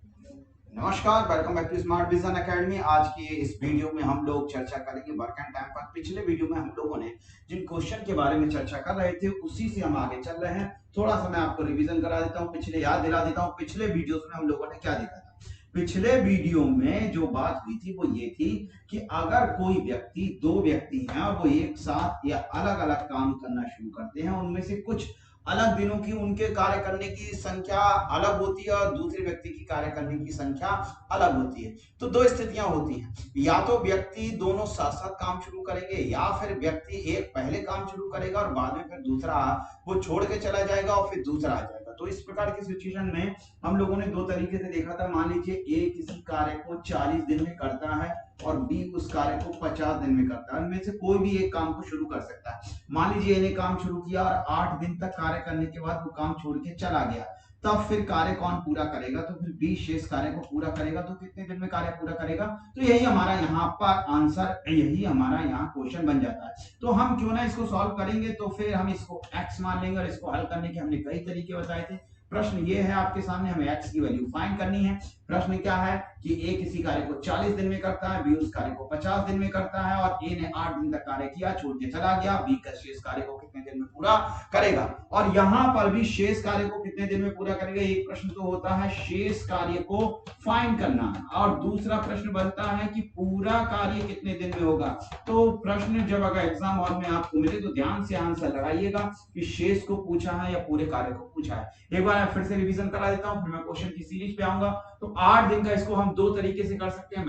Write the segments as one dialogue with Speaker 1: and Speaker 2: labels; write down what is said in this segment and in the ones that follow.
Speaker 1: नमस्कार, welcome back to Smart Vision Academy. आज की इस वीडियो में हम लोग चर्चा करेंगे वर्क एंड टाइम पर। पिछले वीडियो में हम लोगों ने जिन क्वेश्चन के बारे में चर्चा कर रहे थे उसी से हम आगे चल रहे हैं। थोड़ा सा मैं आपको रिवीजन करा देता हूँ, पिछले याद दिला देता हूँ। पिछले वीडियोस में हम लोगों ने क्या देखा था? पिछले वीडियो में जो बात हुई थी वो ये थी कि अगर कोई व्यक्ति, दो व्यक्ति हैं और वो एक साथ या अलग अलग काम करना शुरू करते हैं, उनमें से कुछ अलग दिनों की उनके कार्य करने की संख्या अलग होती है और दूसरे व्यक्ति की कार्य करने की संख्या अलग होती है। तो दो स्थितियां होती हैं, या तो व्यक्ति दोनों साथ साथ काम शुरू करेंगे या फिर व्यक्ति एक पहले काम शुरू करेगा और बाद में फिर दूसरा वो छोड़ के चला जाएगा और फिर दूसरा आ जाएगा। तो इस प्रकार की सिचुएशन में हम लोगों ने दो तरीके से देखा था। मान लीजिए ए किसी कार्य को 40 दिन में करता है और बी उस कार्य को 50 दिन में करता है। उनमें से कोई भी एक काम को शुरू कर सकता है। मान लीजिए इन्हें काम शुरू किया और 8 दिन तक कार्य करने के बाद वो काम छोड़ के चला गया, तब फिर कार्य कौन पूरा करेगा? तो फिर बी शेष कार्य को पूरा करेगा। तो कितने दिन में कार्य पूरा करेगा? तो यही हमारा यहाँ पर आंसर, यही हमारा यहाँ क्वेश्चन बन जाता है। तो हम क्यों ना इसको सॉल्व करेंगे, तो फिर हम इसको x मान लेंगे और इसको हल करने के हमने कई तरीके बताए थे। प्रश्न ये है आपके सामने, हमें x की वैल्यू फाइंड करनी है। प्रश्न क्या है कि ए किसी कार्य को 40 दिन में करता है, बी उस कार्य को 50 दिन में करता है और ए ने 8 दिन तक कार्य किया, छोड़ के चला गया। बी का शेष कार्य को कितने दिन में पूरा करेगा? और यहां पर भी शेष कार्य को कितने दिन में पूरा करेगा? एक प्रश्न तो होता है शेष कार्य को फाइंड करना और दूसरा प्रश्न बनता है कि पूरा कार्य कितने दिन में होगा। तो प्रश्न जब अगर एग्जाम हॉल में आपको मिले तो ध्यान से आंसर लगाइएगा कि शेष को पूछा है या पूरे कार्य को पूछा है। एक बार मैं फिर से रिवीजन करा देता हूं, फिर मैं क्वेश्चन की सीरीज पे आऊंगा। तो 8 दिन का इसको हम दो तरीके से कर सकते हैं।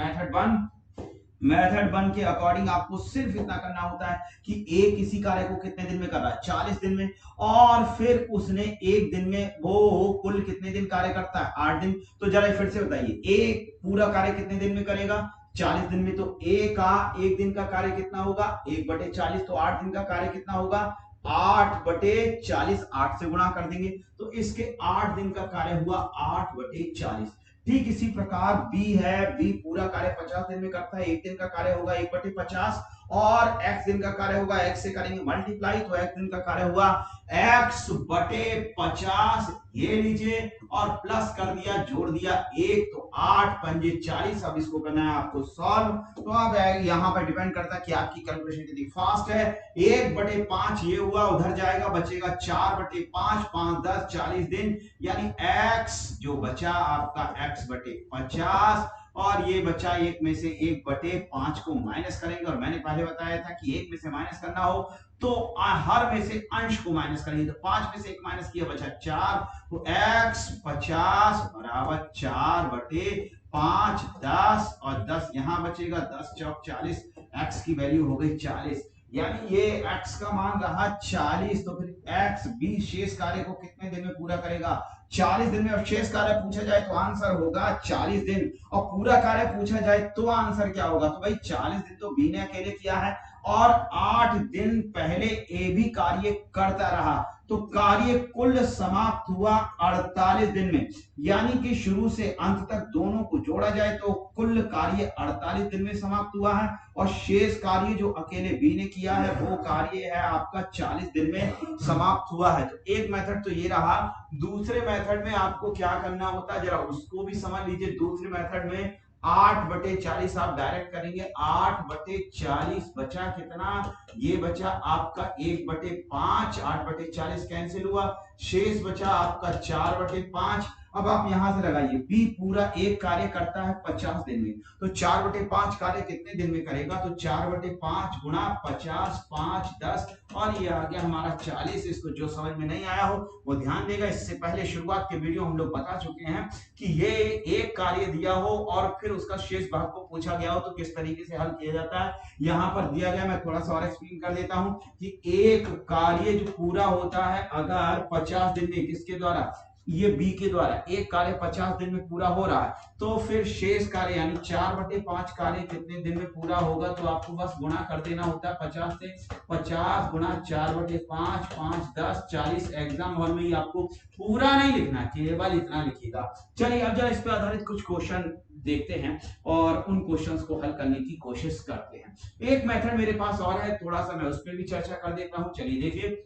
Speaker 1: मेथड वन के अकॉर्डिंग आपको सिर्फ इतना करना होता है कि ए किसी कार्य को कितने दिन में कर रहा है? 40 दिन में। और फिर उसने एक दिन में वो कुल कितने दिन कार्य करता है? 8 दिन। तो जरा फिर से बताइए, ए पूरा कार्य कितने दिन में करेगा? 40 दिन में। तो ए का एक दिन का कार्य कितना होगा? 1/40। तो 8 दिन का कार्य कितना होगा? 8/40। 8 से गुणा कर देंगे तो इसके 8 दिन का कार्य हुआ 8/40। ठीक इसी प्रकार बी है, बी पूरा कार्य 50 दिन में करता है, एक दिन का कार्य होगा 1/50 और x दिन का कार्य होगा, x से करेंगे मल्टीप्लाई तो x दिन का कार्य हुआ x/50। ये लीजिए और प्लस कर दिया, जोड़ दिया 1, तो 8×5 = 40। अब इसको करना है आपको सॉल्व। तो अब यहाँ पर डिपेंड करता है कि आपकी कैलकुलेशन कितनी फास्ट है। 1/5 ये हुआ, उधर जाएगा, बचेगा 4/5, 5 10 40 दिन, यानी x जो बचा आपका x/50 और ये बचा एक में से 1/5 को माइनस करेंगे। और मैंने पहले बताया था कि एक में से माइनस करना हो तो हर में से अंश को माइनस करेंगे। तो 5 में से एक माइनस किया, बचा 4। तो x50 बराबर 4/5, 10 और 10 यहां बचेगा, 10 चौक 40। x की वैल्यू हो गई 40, यानी ये x का मान रहा 40। तो फिर x बी शेष कार्य को कितने दिन में पूरा करेगा? 40 दिन में। और शेष कार्य पूछा जाए तो आंसर होगा 40 दिन, और पूरा कार्य पूछा जाए तो आंसर क्या होगा? तो भाई 40 दिन तो बी ने अकेले किया है और 8 दिन पहले ए भी कार्य करता रहा, तो कार्य कुल समाप्त हुआ 48 दिन में। यानी कि शुरू से अंत तक दोनों को जोड़ा जाए तो कुल कार्य 48 दिन में समाप्त हुआ है और शेष कार्य जो अकेले बी ने किया है वो कार्य है आपका 40 दिन में समाप्त हुआ है। तो एक मेथड तो ये रहा। दूसरे मेथड में आपको क्या करना होता है जरा उसको भी समझ लीजिए। दूसरे मेथड में 8/40 आप डायरेक्ट करेंगे। 8/40 बचा कितना? ये बचा आपका 1/5। 8/40 कैंसिल हुआ, शेष बचा आपका 4/5। अब आप यहां से लगाइए, बी पूरा एक कार्य करता है 50 दिन में, तो 4/5 कार्य कितने दिन में करेगा? तो 4/5 गुणा 50, 5 10 और ये आ गया हमारा 40। इसको जो समझ में नहीं आया हो वो ध्यान देगा। इससे पहले शुरुआत के वीडियो हम लोग बता चुके हैं कि ये एक कार्य दिया हो और फिर उसका शेष भाग को पूछा गया हो तो किस तरीके से हल किया जाता है। यहाँ पर दिया गया, मैं थोड़ा सा और एक्सप्लेन कर देता हूं कि एक कार्य जो पूरा होता है अगर 50 दिन में, किसके द्वारा? ये बी के द्वारा एक कार्य 50 दिन में पूरा हो रहा है, तो फिर शेष कार्य यानी 4/5 कार्य कितने दिन में पूरा होगा? तो आपको बस गुणा कर देना होता है 50 से। 50 गुणा 4/5, 5 10 40। एग्जाम हॉल में ही आपको पूरा नहीं लिखना, केवल इतना लिखिएगा। चलिए अब जरा इस पर आधारित कुछ क्वेश्चन देखते हैं और उन क्वेश्चंस को हल करने की कोशिश करते हैं। एक मेथड मेरे पास और है, थोड़ा सा मैं उस पर भी चर्चा कर देता हूं। चलिए देखिए,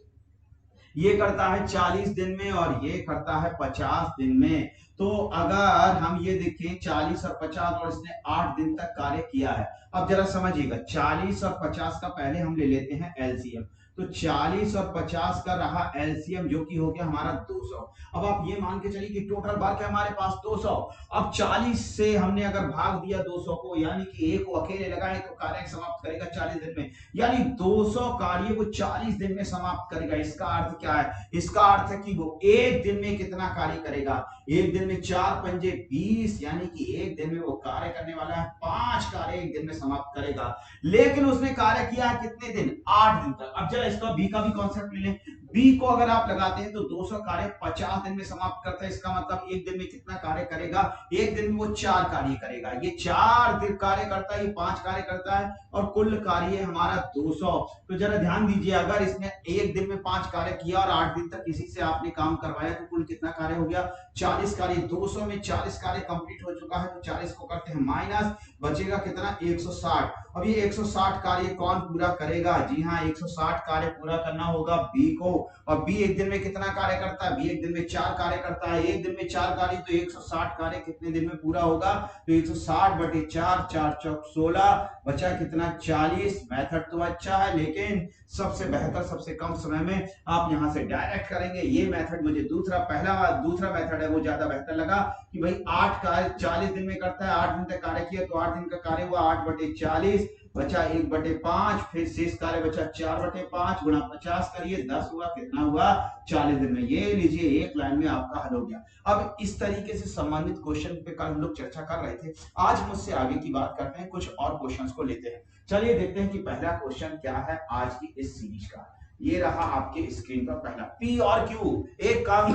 Speaker 1: ये करता है 40 दिन में और ये करता है 50 दिन में। तो अगर हम ये देखें 40 और 50 और इसने 8 दिन तक कार्य किया है। अब जरा समझिएगा 40 और 50 का पहले हम ले लेते हैं एलसीएम। तो 40 और 50 का रहा एलसीएम जो कि हो गया हमारा 200। अब आप ये मान के चलिए कि टोटल वर्क है हमारे पास 200। अब 40 से हमने अगर भाग दिया 200 को, यानी कि एक को अकेले लगाए तो कार्य समाप्त करेगा 40 दिन में, यानी 200 कार्य को 40 दिन में समाप्त करेगा। इसका अर्थ क्या है? इसका अर्थ है कि वो एक दिन में कितना कार्य करेगा? एक दिन में 4 पंजे 20, यानी कि एक दिन में वो कार्य करने वाला है 5 कार्य एक दिन में समाप्त करेगा। लेकिन उसने कार्य किया है कितने दिन? 8 दिन तक। अब जरा इसका बी का भी कॉन्सेप्ट ले लें। बी को अगर आप लगाते हैं तो 200 कार्य 50 दिन में समाप्त करता है। इसका मतलब एक दिन में कितना कार्य करेगा? एक दिन में वो 4 कार्य करेगा। ये 4 दिन कार्य करता है, ये 5 कार्य करता है और कुल कार्य हमारा 200। तो जरा ध्यान दीजिए, अगर इसने एक दिन में 5 कार्य किया और 8 दिन तक किसी से आपने काम करवाया तो कुल कितना कार्य हो गया? 40 कार्य। 200 में 40 कार्य कंप्लीट हो चुका है तो 40 को करते हैं माइनस, बचेगा कितना? 160। अब ये 160 कार्य कौन पूरा करेगा? जी हाँ, 160 कार्य पूरा करना होगा बी को। और बी एक दिन में कितना कार्य करता है? बी एक दिन में 4 कार्य करता है। एक दिन में 4 कार्य तो 160 कार्य कितने दिन में पूरा होगा? तो 160 बटे 4, 4 चौक 16, बचा कितना? 40। मेथड तो अच्छा है लेकिन सबसे बेहतर सबसे कम समय में आप यहां से डायरेक्ट करेंगे ये मेथड। मुझे दूसरा मेथड है वो ज्यादा बेहतर लगा कि भाई 8 कार्य 40 दिन में करता है, 8 दिन तक कार्य किया तो 8 दिन का कार्य हुआ 8 बटे 40, बचा 1 बटे 5, फिर शेष कार्य बचा 4 बटे 5 गुणा 50 करिए 10 हुआ, कितना हुआ? 40 दिन में। ये लीजिए एक लाइन में आपका हल हो गया। अब इस तरीके से संबंधित क्वेश्चन पे कल हम लोग चर्चा कर रहे थे। आज मुझसे आगे की बात करते हैं, कुछ और क्वेश्चंस को लेते हैं। चलिए देखते हैं कि पहला क्वेश्चन क्या है आज की इस सीरीज का। ये रहा आपके स्क्रीन पर पहला। पी और क्यू एक काम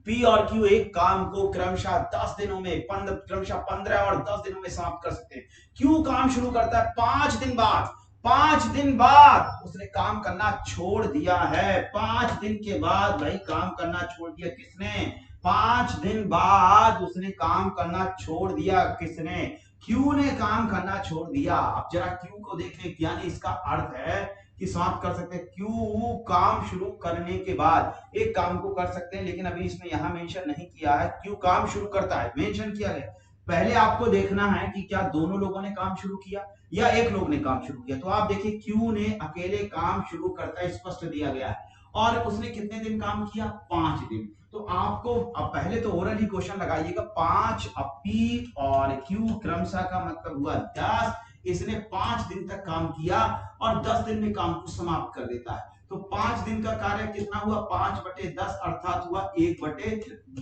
Speaker 1: पी और क्यू एक काम को क्रमशः 10 दिनों में क्रमशः 15 और 10 दिनों में समाप्त कर सकते हैं। क्यू काम शुरू करता है 5 दिन बाद। 5 दिन बाद उसने काम करना छोड़ दिया है। 5 दिन के बाद भाई काम करना छोड़ दिया किसने? 5 दिन बाद उसने काम करना छोड़ दिया किसने? क्यू ने काम करना छोड़ दिया। अब जरा क्यू को देखें, यानी इसका अर्थ है कि समाप्त कर सकते हैं। क्यू काम शुरू करने के बाद एक काम को कर सकते हैं, लेकिन अभी इसमें यहां मेंशन नहीं किया है। क्यू काम शुरू करता है, मेंशन किया गया। पहले आपको देखना है कि क्या दोनों लोगों ने काम शुरू किया या एक लोग ने काम शुरू किया। तो आप देखिए क्यू ने अकेले काम शुरू करता है, स्पष्ट दिया गया है। और उसने कितने दिन काम किया? 5 दिन। तो आपको अब पहले तो ओरली क्वेश्चन लगाइएगा। 5 अब पी और क्यू क्रमशः का मतलब हुआ 10। इसने 5 दिन तक काम किया और 10 दिन में काम को समाप्त कर देता है। तो 5 दिन का कार्य कितना हुआ? 5 बटे 10 अर्थात हुआ 1 बटे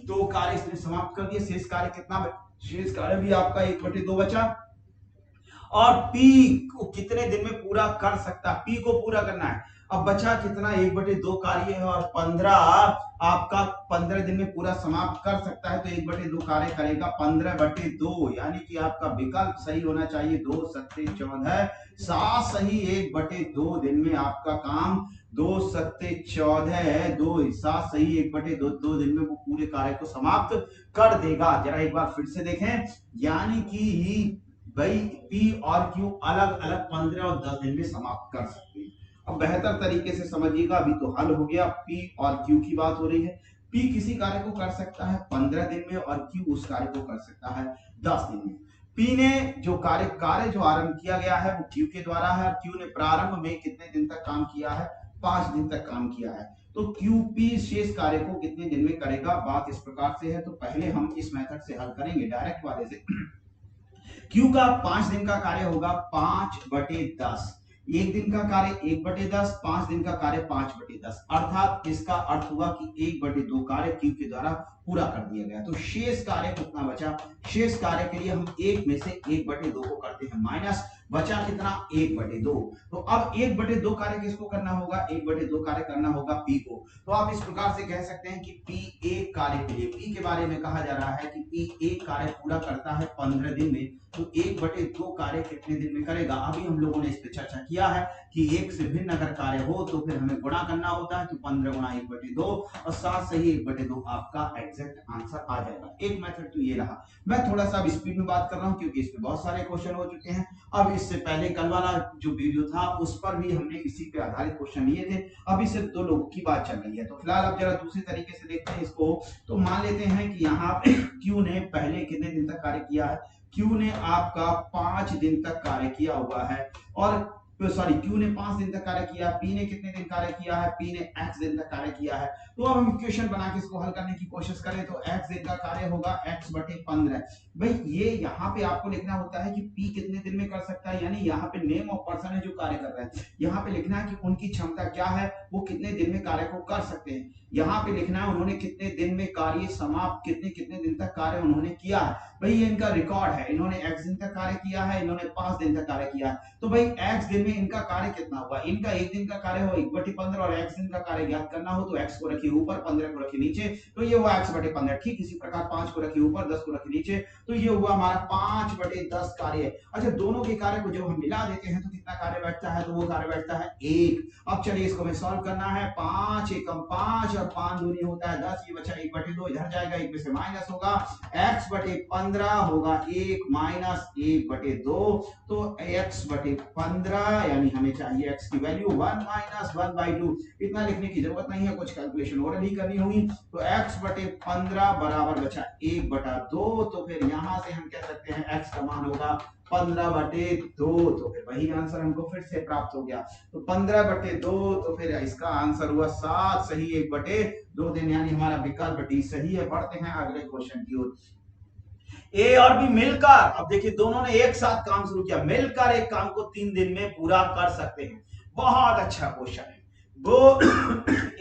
Speaker 1: 2 कार्य इसने समाप्त कर दिया। शेष कार्य कितना? शेष कार्य भी आपका 1 बटे 2 बचा। और पी को कितने दिन में पूरा कर सकता है? पी को पूरा करना है। अब बचा कितना? 1 बटे 2 कार्य है और 15 आपका 15 दिन में पूरा समाप्त कर सकता है। तो 1 बटे 2 कार्य करेगा 15 बटे 2, यानी कि आपका विकल्प सही होना चाहिए। 2 सत्ते 14, 7 सही 1 बटे 2 दिन में आपका काम 2 सत्ते 14, 2 7 सही 1 बटे 2 दिन में वो पूरे कार्य को समाप्त कर देगा। जरा एक बार फिर से देखें, यानी कि भाई पी और क्यू अलग अलग 15 और 10 दिन में समाप्त कर सकते हैं। अब बेहतर तरीके से समझिएगा, अभी तो हल हो गया। पी और क्यू की बात हो रही है। पी किसी कार्य को कर सकता है 15 दिन में और क्यू उस कार्य को कर सकता है 10 दिन में। पी ने जो कार्य जो आरंभ किया गया है वो क्यू के द्वारा है और क्यू ने प्रारंभ में कितने दिन तक काम किया है? 5 दिन तक काम किया है। तो क्यू पी शेष कार्य को कितने दिन में करेगा? बात इस प्रकार से है। तो पहले हम इस मेथड से हल करेंगे, डायरेक्ट वाले से। क्यू का 5 दिन का कार्य होगा 5 बटे 10। एक दिन का कार्य 1 बटे 10, 5 दिन का कार्य 5 बटे 10, अर्थात इसका अर्थ हुआ कि 1 बटे 2 कार्य क्यू के द्वारा पूरा कर दिया गया। तो शेष कार्य कितना बचा? शेष कार्य के लिए हम 1 में से 1 बटे 2 को करते हैं माइनस, बचा कितना? 1 बटे 2। तो अब 1 बटे 2 कार्य किसको करना होगा? 1 बटे 2 कार्य करना होगा पी को। तो आप इस प्रकार से कह सकते हैं कि पी एक कार्य के लिए, पी के बारे में कहा जा रहा है कि पी एक कार्य पूरा करता है 15 दिन में। तो 1 बटे 2 कार्य कितने दिन में करेगा? अभी हम लोगों ने इस पर चर्चा किया है कि एक से भिन्न अगर कार्य हो तो फिर हमें गुणा करना होता है। तो 15 गुणा 1 बटे 2 और 7 सही 1 बटे 2 आपका एग्जैक्ट आंसर आ जाएगा। एक मेथड तो ये रहा। मैं थोड़ा सा अब स्पीड में बात कर रहा हूं क्योंकि इसमें बहुत सारे क्वेश्चन हो चुके हैं। अब इससे पहले कल वाला जो वीडियो था उस पर भी हमने इसी पे आधारित क्वेश्चन लिए थे। अभी सिर्फ 2 लोगों की बात चल रही है। तो फिलहाल अब जरा दूसरे तरीके से देखते हैं इसको। तो मान लेते हैं कि यहाँ पे क्यू ने पहले कितने दिन तक कार्य किया है। क्यू ने आपका 5 दिन तक कार्य किया हुआ है, और सॉरी क्यू ने 5 दिन तक कार्य किया। पी ने कितने दिन कार्य किया है, पी ने x दिन तक कार्य किया है। तो अब हम इक्वेशन बना के इसको हल करने की कोशिश करें तो x दिन का कार्य होगा x बटे 15। भाई ये यहाँ पे आपको लिखना होता है कि p कितने दिन में कर सकता है, यानी यहाँ पे नेम ऑफ पर्सन है जो कार्य कर रहे हैं। यहाँ पे लिखना है कि उनकी क्षमता क्या है, वो कितने दिन में कार्य को कर सकते हैं। यहाँ पे लिखना है उन्होंने कितने दिन में कार्य समाप्त, कितने कितने दिन तक कार्य उन्होंने किया है। भाई ये इनका रिकॉर्ड है, इन्होंने x दिन तक कार्य किया है, इन्होंने 5 दिन तक कार्य किया है। तो भाई x दिन में इनका कार्य कितना हुआ, इनका 1 दिन का कार्य हो 1/15 और x दिन का कार्य ज्ञात करना हो तो x को रखिए ऊपर, 15 को रखिए नीचे, तो ये हुआ x/15। ठीक इसी प्रकार 5 को रखिए ऊपर, 10 को रखिए नीचे, तो ये हुआ हमारा 5/10 कार्य। अच्छा दोनों के कार्य को जब हम मिला देते हैं तो कितना कार्य बैठता है, तो वो कार्य बैठता है 1। अब चलिए इसको हमें सॉल्व करना है। 5 एकम 5 और 5 दूनी होता है 10, ये बचा 1/2, इधर जाएगा 1 में से माइनस होगा, x/15 होगा 1 माइनस 1/2, तो x/15 यानी हमें चाहिए x की वैल्यू 1 माइनस 1/2। इतना लिखने की जरूरत नहीं है, कुछ कैलकुलेशन और भी करनी होगी। तो x/15 बराबर बचा 1/2, तो फिर यहां से हम कह सकते हैं x का मान होगा 15/2, तो फिर वही आंसर हमको फिर से प्राप्त हो गया। तो 15/2, तो फिर इसका आंसर हुआ 7 सही 1/2 दिन, यानी हमारा विकल्प डी सही है। बढ़ते हैं अगले क्वेश्चन की ओर। ए और बी मिलकर, अब देखिए दोनों ने एक साथ काम शुरू किया, मिलकर एक काम को 3 दिन में पूरा कर सकते हैं। बहुत अच्छा क्वेश्चन है। वो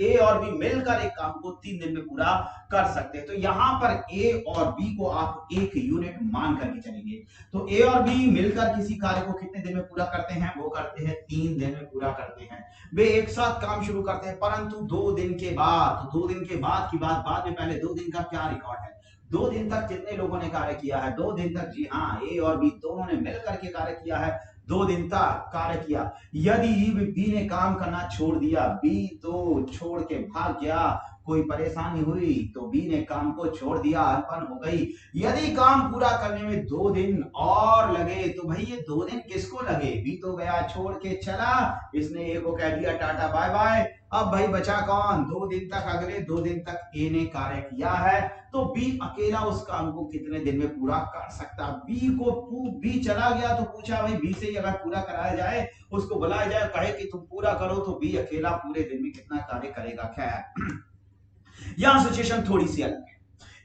Speaker 1: ए और बी मिलकर एक काम को 3 दिन में पूरा कर सकते हैं। तो यहां पर ए और बी को आप एक यूनिट मान करके चलेंगे। तो ए और बी मिलकर किसी कार्य को कितने दिन में पूरा करते हैं, वो करते हैं 3 दिन में पूरा करते हैं। वे एक साथ काम शुरू करते हैं, परंतु 2 दिन के बाद, तो 2 दिन के बाद की बात बाद में, पहले 2 दिन का क्या रिकॉर्ड है, 2 दिन तक कितने लोगों ने कार्य किया है, 2 दिन तक, जी हाँ ए और बी दोनों ने मिलकर के कार्य किया है, 2 दिन तक कार्य किया। यदि बी ने काम करना छोड़ दिया, बी तो छोड़ के भाग गया, कोई परेशानी हुई तो बी ने काम को छोड़ दिया, अनबन हो गई। यदि काम पूरा करने में 2 दिन और लगे, तो भाई ये 2 दिन किसको लगे, बी तो गया छोड़ के चला, इसने ए को कह दिया टाटा बाय बाय। अब भाई बचा कौन, 2 दिन तक, अगले 2 दिन तक ए ने कार्य किया है, तो बी अकेला उस काम को कितने दिन में पूरा कर सकता। बी चला गया तो पूछा भाई बी से ही अगर पूरा कराया जाए, उसको बुलाया जाए, कहे कि तुम पूरा करो, तो बी अकेला पूरे दिन में कितना कार्य करेगा। खैर यहां सिचुएशन थोड़ी सी अलग है।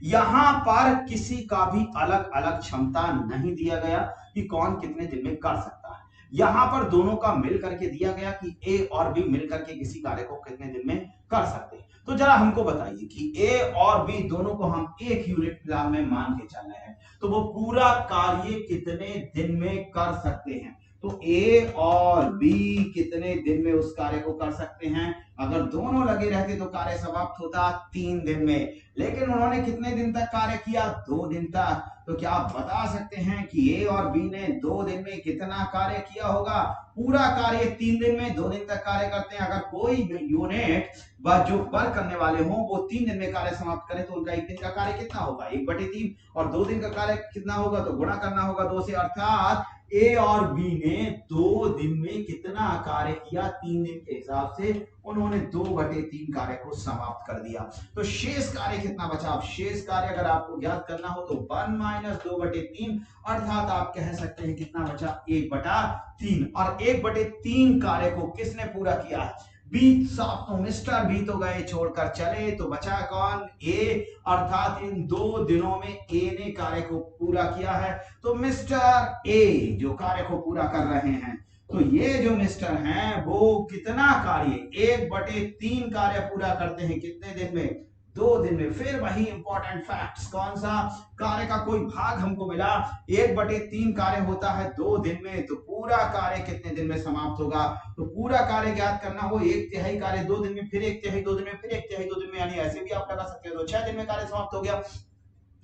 Speaker 1: यहां पर किसी का भी अलग अलग क्षमता नहीं दिया गया कि कौन कितने दिन में कर सकता है। यहां पर दोनों का मिल करके दिया गया कि ए और बी मिल करके किसी कार्य को कितने दिन में कर सकते हैं। तो जरा हमको बताइए कि ए और बी दोनों को हम एक यूनिट फिलहाल में मान के चल रहे हैं, तो वो पूरा कार्य कितने दिन में कर सकते हैं। तो ए और बी कितने दिन में उस कार्य को कर सकते हैं। अगर दोनों लगे रहते तो कार्य समाप्त होता 3 दिन में, लेकिन उन्होंने कितने दिन तक कार्य किया, 2 दिन तक। तो क्या आप बता सकते हैं कि ए और बी ने 2 दिन में कितना कार्य किया होगा। पूरा कार्य 3 दिन में, 2 दिन तक कार्य करते हैं। अगर कोई यूनिट जो वर्क करने वाले हो वो 3 दिन में कार्य समाप्त करें, तो उनका 1 दिन का कार्य कितना होगा, 1/3, और 2 दिन का कार्य कितना होगा, तो गुणा करना होगा 2 से। अर्थात ए और बी ने 2 दिन में कितना कार्य किया, 3 दिन के हिसाब से उन्होंने 2/3 कार्य को समाप्त कर दिया। तो शेष कार्य कितना बचा, अब शेष कार्य अगर आपको ज्ञात करना हो तो 1 माइनस 2/3, अर्थात आप कह सकते हैं कितना बचा, 1/3। और 1/3 कार्य को किसने पूरा किया, बी। साफ तो मिस्टर बी तो गए छोड़कर चले, तो बचा कौन, ए। अर्थात इन 2 दिनों में ए ने कार्य को पूरा किया है। तो मिस्टर ए जो कार्य को पूरा कर रहे हैं, तो ये जो मिस्टर हैं वो कितना कार्य, 1/3 कार्य पूरा करते हैं कितने दिन में, 2 दिन में। फिर वही इंपॉर्टेंट फैक्ट्स, कौन सा, कार्य का कोई भाग हमको मिला, 1/3 कार्य होता है 2 दिन में, तो पूरा कार्य कितने दिन में समाप्त होगा। तो पूरा कार्य ज्ञात करना हो, 1/3 कार्य 2 दिन में, फिर 1/3 2 दिन में, फिर 1/3 2 दिन में, यानी ऐसे भी आप लगा सकते हो। तो 6 दिन में कार्य समाप्त हो गया।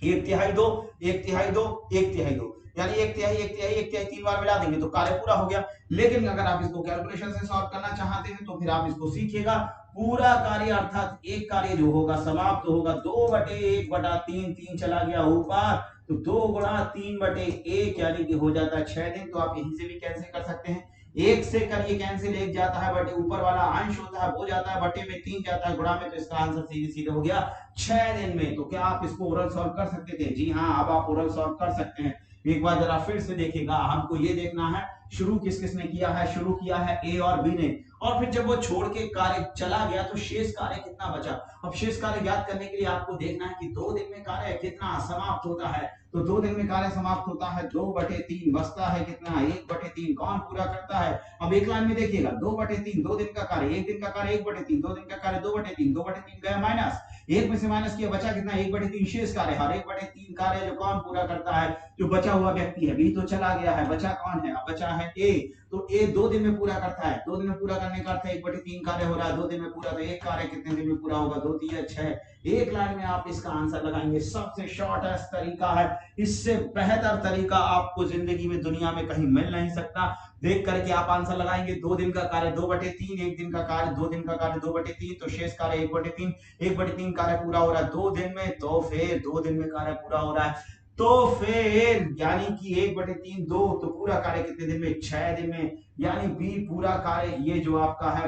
Speaker 1: 1/3 2, 1/3 2, 1/3 2, यानी 1/3 1/3 1/3 3 बार मिला देंगे तो कार्य पूरा हो गया। लेकिन अगर आप इसको कैलकुलेशन से सॉल्व करना चाहते हैं तो फिर आप इसको सीखिएगा, पूरा कार्य अर्थात एक कार्य जो होगा समाप्त होगा 2/1/3, 3 चला गया ऊपर, तो 2 × 3/1 यानी कि हो जाता है 6 दिन। तो आप यहीं से भी कैंसिल कर सकते हैं, एक से करिए कैंसिल, एक जाता है बटे ऊपर वाला अंश होता है वो जाता है बटे में 3 जाता है गुणा में, तो इसका आंसर सीधे सीधे हो गया 6 दिन में। तो क्या आप इसको ओरल सॉल्व कर सकते थे? जी हाँ, अब आप ओरल सॉल्व कर सकते हैं। एक बार जरा फिर से देखिएगा, हमको ये देखना है शुरू किस किसने किया है, शुरू किया है ए और बी ने, और फिर जब वो छोड़ के कार्य चला गया तो शेष कार्य कितना बचा। अब शेष कार्य ज्ञात करने के लिए आपको देखना है कि 2 दिन में कार्य कितना समाप्त होता है, तो 2 दिन में कार्य समाप्त होता है 2/3, बचता है कितना 1/3, कौन पूरा करता है। अब एक लाइन में देखिएगा 2/3, 2 दिन का कार्य, 1 दिन का कार्य 1/3, 2 दिन का कार्य 2/3, 2/3 गया माइनस, एक में से माइनस किया बचा कितना 1/3 शेष कार्य, हर 1/3 कार्य जो कौन पूरा करता है, जो बचा हुआ व्यक्ति है, बी तो चला गया है, बचा कौन है, अब बचा है ए, तो ए 2 दिन में पूरा करता है, 2 दिन में पूरा करने का अर्थ है 1/3 कार्य हो रहा है 2 दिन में पूरा, तो एक कार्य कितने दिन में पूरा होगा, 2 3 6, एक लाइन में आप इसका आंसर लगाएंगे। सबसे शॉर्टेस्ट तरीका है, इससे बेहतर तरीका आपको जिंदगी में दुनिया में कहीं मिल नहीं सकता। देख करके आप आंसर लगाएंगे, 2 दिन का कार्य 2/3, 1 दिन का कार्य 2 दिन का कार्य 2/3, तो शेष कार्य 1/3, 1/3 कार्य पूरा हो रहा है 2 दिन में, तो फिर 2 दिन में कार्य पूरा हो रहा है, तो फिर यानी कि 1/3 2, तो पूरा कार्य कितने दिन में, 6 दिन में, यानी बी पूरा कार्य ये जो आपका है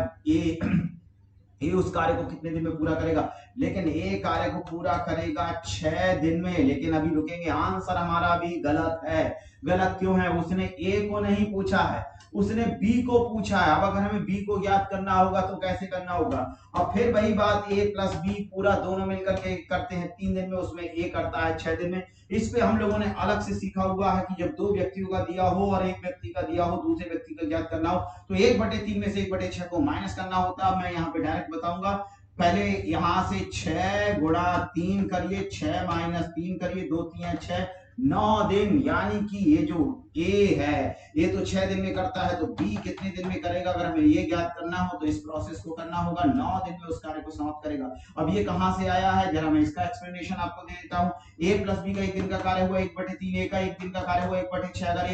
Speaker 1: ये उस कार्य को कितने दिन में पूरा करेगा, लेकिन ए कार्य को पूरा करेगा 6 दिन में। लेकिन अभी रुकेंगे, आंसर हमारा अभी गलत है। गलत क्यों है? उसने ए को नहीं पूछा है, उसने बी को पूछा है। अब अगर हमें बी को ज्ञात करना होगा तो कैसे करना होगा, अब फिर वही बात, ए प्लस बी पूरा दोनों मिलकर के करते हैं 3 दिन में, उसमें ए करता है 6 दिन में। इस पे हम लोगों ने अलग से सीखा हुआ है कि जब 2 व्यक्तियों का दिया हो और एक व्यक्ति का दिया हो, दूसरे व्यक्ति का ज्ञात करना हो, तो 1/3 में से 1/6 को माइनस करना होता है। मैं यहाँ पे डायरेक्ट बताऊंगा, पहले यहां से 6 × 3 करिए, 6 - 3 करिए, 2 3 6, 9 दिन, यानी कि ये जो ए है ये तो 6 दिन में करता है, तो बी कितने दिन में करेगा, अगर हमें ये ज्ञात करना हो तो इस प्रोसेस को करना होगा, 9 दिन में उस कार्य को समाप्त करेगा। अब ये कहां से आया है, जरा मैं इसका एक्सप्लेनेशन आपको दे देता हूं। ए प्लस बी का 1 दिन का कार्य हुआ 1/3, ए का 1 दिन का कार्य हुआ 1/6, अगर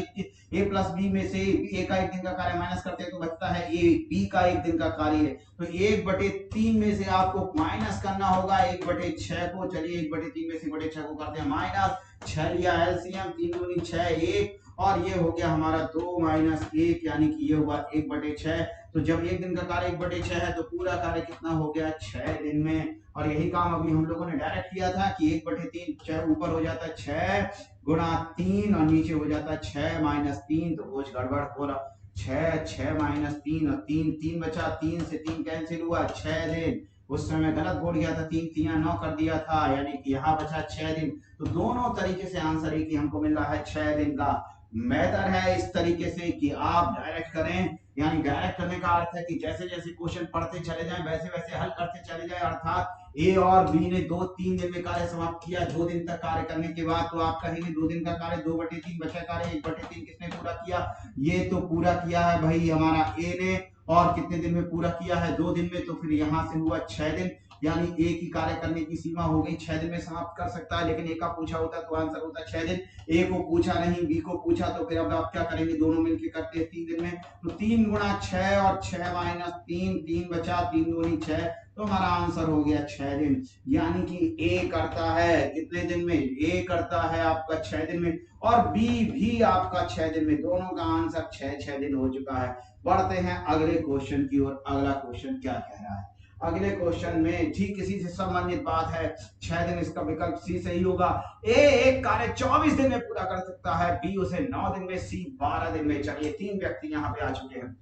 Speaker 1: ए प्लस बी में से ए का 1 दिन का कार्य माइनस करते हैं तो बचता है ए बी का 1 दिन का कार्य है, तो 1/3 में से आपको माइनस करना होगा 1/6 को। चलिए 1/3 में से 1/6 को करते हैं माइनस, 6 लिया एलसीएम, 3 दूनी 6 1, और ये हो गया हमारा 2 - 1, यानी कि ये हुआ 1/6। तो जब 1 दिन का कार्य 1/6 है तो पूरा कार्य कितना हो गया 6 दिन में। और यही काम अभी हम लोगों ने डायरेक्ट किया था कि 1/3 6 ऊपर हो जाता है 6 × 3 और नीचे हो जाता है 6 - 3, तो कुछ गड़बड़ हो रहा, 6 6 - 3 और 3 3 बचा, 3 से 3 कैंसिल हुआ 6 दिन। उस समय गलत बोल गया था, 3 3 9 कर दिया था, यानी कि यहाँ बचा 6 दिन। तो दोनों तरीके से आंसर एक ही हमको मिल रहा है 6 दिन का। बेहतर है इस तरीके से कि आप डायरेक्ट करें, यानी डायरेक्ट करने का अर्थ है कि जैसे जैसे क्वेश्चन पढ़ते चले जाएं वैसे वैसे हल करते चले जाएं, अर्थात ए और बी ने 2-3 दिन में कार्य समाप्त किया, 2 दिन तक कार्य करने के बाद तो आप कहेंगे 2 दिन का कार्य 2/3, बचा कार्य 1/3 किसने पूरा किया, ये तो पूरा किया है भाई हमारा ए ने, और कितने दिन में पूरा किया है 2 दिन में, तो फिर यहां से हुआ 6 दिन, यानी एक ही कार्य करने की सीमा हो गई 6 दिन में समाप्त कर सकता है। लेकिन एक का पूछा होता तो आंसर होता 6 दिन, ए को पूछा नहीं बी को पूछा, तो फिर अब आप क्या करेंगे, दोनों मिलकर करते हैं 3 दिन में, तो 3 × 6 और 6 - 3, 3 बचा, 3 दूनी 6, तो हमारा आंसर हो गया 6 दिन। यानी कि ए करता है कितने दिन में, ए करता है आपका 6 दिन में, और बी भी आपका 6 दिन में, दोनों का आंसर 6 दिन हो चुका है। बढ़ते हैं अगले क्वेश्चन की ओर। अगला क्वेश्चन क्या कह रहा है, अगले क्वेश्चन में ठीक इसी से संबंधित बात है, 6 दिन, इसका विकल्प सी सही होगा। ए एक कार्य 24 दिन में पूरा कर सकता है, बी उसे 9 दिन में, सी 12 दिन में। चलिए 3 व्यक्ति यहाँ पे आ चुके हैं,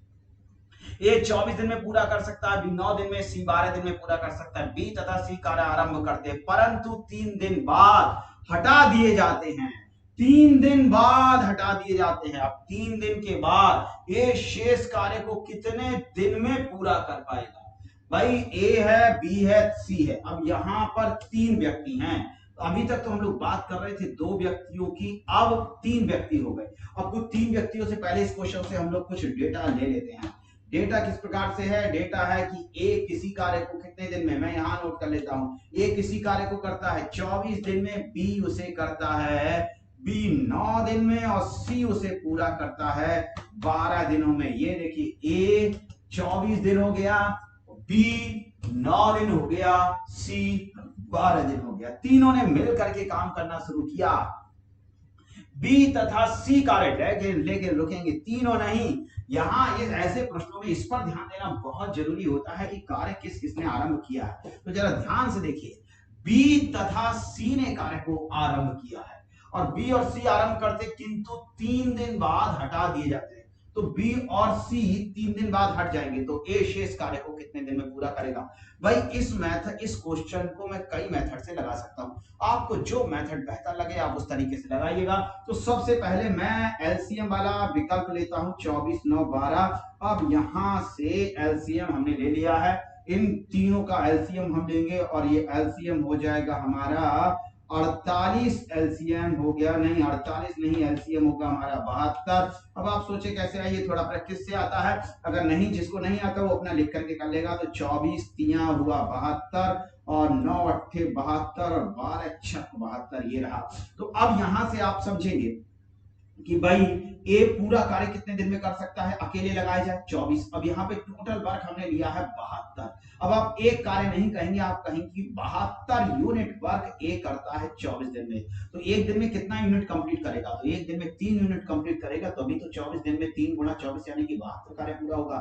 Speaker 1: ए 24 दिन में पूरा कर सकता है, बी 9 दिन में, सी 12 दिन में पूरा कर सकता है। बी तथा सी कार्य आरंभ करते हैं, परंतु 3 दिन बाद हटा दिए जाते हैं, 3 दिन बाद हटा दिए जाते हैं। अब 3 दिन के बाद ये शेष कार्य को कितने दिन में पूरा कर पाएगा, भाई ए है बी है सी है, अब यहां पर 3 व्यक्ति हैं, तो अभी तक तो हम लोग बात कर रहे थे 2 व्यक्तियों की, अब 3 व्यक्ति हो गए। अब कुछ 3 व्यक्तियों से पहले इस क्वेश्चन से हम लोग कुछ डेटा ले लेते हैं। डेटा किस प्रकार से है, डेटा है कि ए किसी कार्य को कितने दिन में, मैं यहां नोट कर लेता हूं, ए किसी कार्य को करता है 24 दिन में, बी उसे करता है बी 9 दिन में, और सी उसे पूरा करता है 12 दिनों में। ये देखिए ए 24 दिन हो गया, बी 9 दिन हो गया, सी 12 दिन हो गया। तीनों ने मिल करके काम करना शुरू किया। बी तथा सी कार्य लेके रुकेंगे, तीनों नहीं। यहाँ इस ऐसे प्रश्नों में इस पर ध्यान देना बहुत जरूरी होता है कि कार्य किस किसने आरंभ किया है। तो जरा ध्यान से देखिए, बी तथा सी ने कार्य को आरंभ किया है और बी और सी आरंभ करते किंतु 3 दिन बाद हटा दिए जाते हैं। तो बी और सी 3 दिन बाद हट जाएंगे तो ए शेष कार्य को कितने दिन में पूरा करेगा। भाई इस क्वेश्चन को मैं कई मेथड से लगा सकता हूं, आपको जो मेथड बेहतर लगे आप उस तरीके से लगाइएगा। तो सबसे पहले मैं एलसीएम वाला विकल्प लेता हूं, 24 9 12। अब यहां से एलसीएम हमने ले लिया है, इन तीनों का एलसीएम हम लेंगे और ये एलसीएम हो जाएगा हमारा 48। एलसीएम हो गया, नहीं 48 नहीं, एलसीएम होगा हमारा 72। अब आप सोचे कैसे आइए, थोड़ा प्रैक्टिस से आता है, अगर नहीं जिसको नहीं आता वो अपना लिख करके कर लेगा। तो 24 तिया हुआ 72 और 9 अट्ठे 72 और 12 छक 72, ये रहा। तो अब यहां से आप समझेंगे कि भाई ए पूरा कार्य कितने दिन में कर सकता है, अकेले लगाया जाए 24। अब यहाँ पे टोटल वर्क हमने लिया है 72। अब आप एक कार्य नहीं कहेंगे, आप कहेंगे कि 72 यूनिट वर्क ए करता है 24 दिन में। तो एक दिन में कितना यूनिट कंप्लीट करेगा, तो एक दिन में 3 यूनिट कंप्लीट करेगा, तो अभी तो 24 दिन में 3 गुणा 24 यानी कि 72 कार्य पूरा होगा।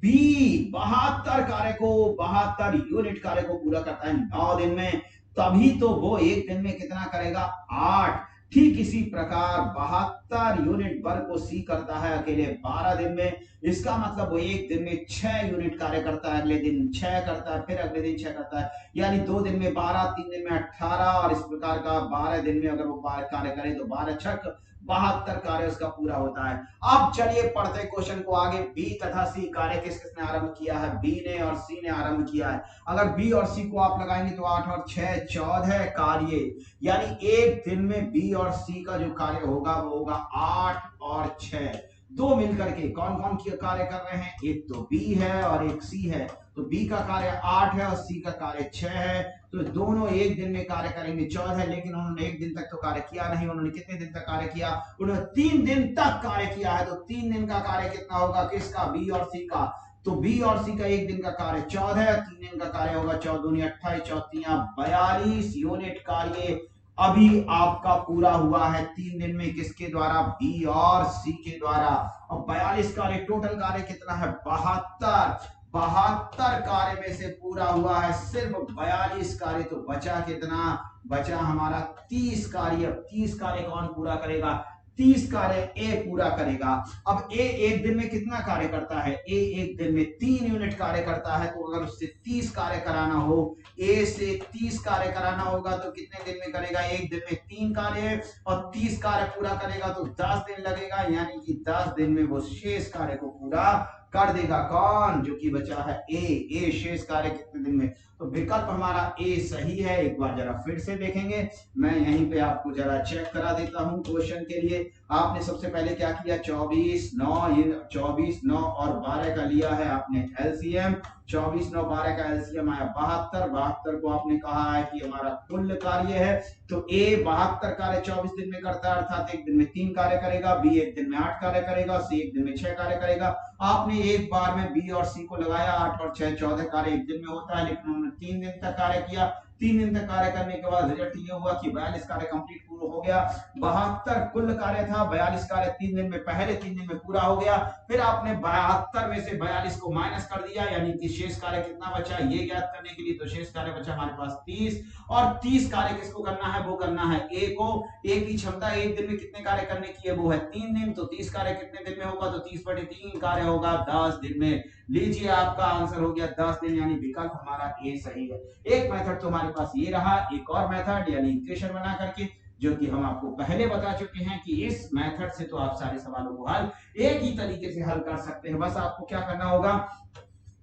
Speaker 1: बी 72 यूनिट कार्य को पूरा करता है 9 दिन में, तभी तो वो एक दिन में कितना करेगा, 8। ठीक इसी प्रकार 72 यूनिट वर्क को सी करता है अकेले 12 दिन में। इसका मतलब वो एक दिन में 6 यूनिट कार्य करता है, अगले दिन 6 करता है, फिर अगले दिन 6 करता है, यानी 2 दिन में 12, 3 दिन में 18 और इस प्रकार का 12 दिन में अगर वो कार्य करे तो 12 छक 72 कार्य उसका पूरा होता है। अब चलिए पढ़ते क्वेश्चन को आगे। बी तथा सी कार्य किस किसने आरंभ किया है, बी ने और सी ने आरंभ किया है। अगर बी और सी को आप लगाएंगे तो 8 और 6 14 कार्य, यानी एक दिन में बी और सी का जो कार्य होगा वो होगा 8 और 6। दो मिलकर के कौन कौन कार्य कर रहे हैं, एक तो बी है और एक सी है। तो बी का कार्य 8 है और सी का कार्य 6 है। तो दोनों एक दिन में कार्य करेंगे 14, लेकिन उन्होंने एक दिन तक तो कार्य किया नहीं। उन्होंने कितने दिन तक कार्य किया, उन्होंने 3 दिन तक कार्य किया है। तो 3 दिन का कार्य कितना होगा, किसका, बी और सी का। तो बी और सी का एक दिन का कार्य 14, 3 दिन का कार्य होगा 14 दूनी 28, 14 42 यूनिट कार्य अभी आपका पूरा हुआ है 3 दिन में, किसके द्वारा, बी और सी के द्वारा। और 42 कार्य, टोटल कार्य कितना है, 72 कार्य में से पूरा हुआ है सिर्फ 42 कार्य। तो बचा कितना, बचा हमारा 30 कार्य। 30 कार्य कौन पूरा करेगा, 30 कार्य ए पूरा करेगा। अब ए एक दिन में कितना कार्य करता है, ए एक दिन में 3 यूनिट कार्य करता है। तो अगर उससे 30 कार्य कराना हो, ए से 30 कार्य कराना होगा तो कितने दिन में करेगा, एक दिन में 3 कार्य, और 30 कार्य पूरा करेगा तो 10 दिन लगेगा, यानी कि 10 दिन में वो शेष कार्य को पूरा कर देगा। कौन, जो कि बचा है ए शेष कार्य कितने दिन में। तो विकल्प हमारा ए सही है। एक बार जरा फिर से देखेंगे, मैं यहीं पे आपको जरा चेक करा देता हूं क्वेश्चन के लिए। आपने सबसे पहले क्या किया, 24 9, ये 24 9 और 12 का लिया है आपने एलसीएम। 24 9 12 का एलसीएम आया 72। 72 को आपने कहा है कि हमारा कुल कार्य है। तो ए 72 कार्य 24 दिन में करता है, अर्थात एक दिन में 3 कार्य करेगा। बी एक दिन में 8 कार्य करेगा। सी एक दिन में 6 कार्य करेगा। आपने एक बार में बी और सी को लगाया, 8 और 6 14 कार्य एक दिन में होता है, लेकिन उन्होंने 3 दिन तक कार्य किया। 3 दिन तक कार्य करने के बाद रिजल्ट ये हुआ कि 42 कार्य कंप्लीट पूरा हो गया। 72 कुल कार्य था, 42 कार्य 3 दिन में, पहले 3 दिन में पूरा हो गया। फिर आपने 72 में से 42 को माइनस कर दिया, यानी कि शेष कार्य कितना बचा, ये ज्ञात करने के लिए। तो शेष कार्य बचा हमारे पास 30, और 30 कार्य किसको करना है, वो करना है ए को। ए की क्षमता एक दिन में कितने कार्य करने की है, वो है 3 दिन। तो 30 कार्य कितने दिन में होगा, तो 30/3 कार्य होगा 10 दिन में। लीजिए आपका आंसर हो गया 10 दिन, यानी विकल्प हमारा ए सही है। एक मेथड तो हमारे पास ये रहा, एक और मेथड यानी इक्वेशन बना करके, जो कि हम आपको पहले बता चुके हैं कि इस मेथड से तो आप सारे सवालों को हल एक ही तरीके से हल कर सकते हैं। बस आपको क्या करना होगा,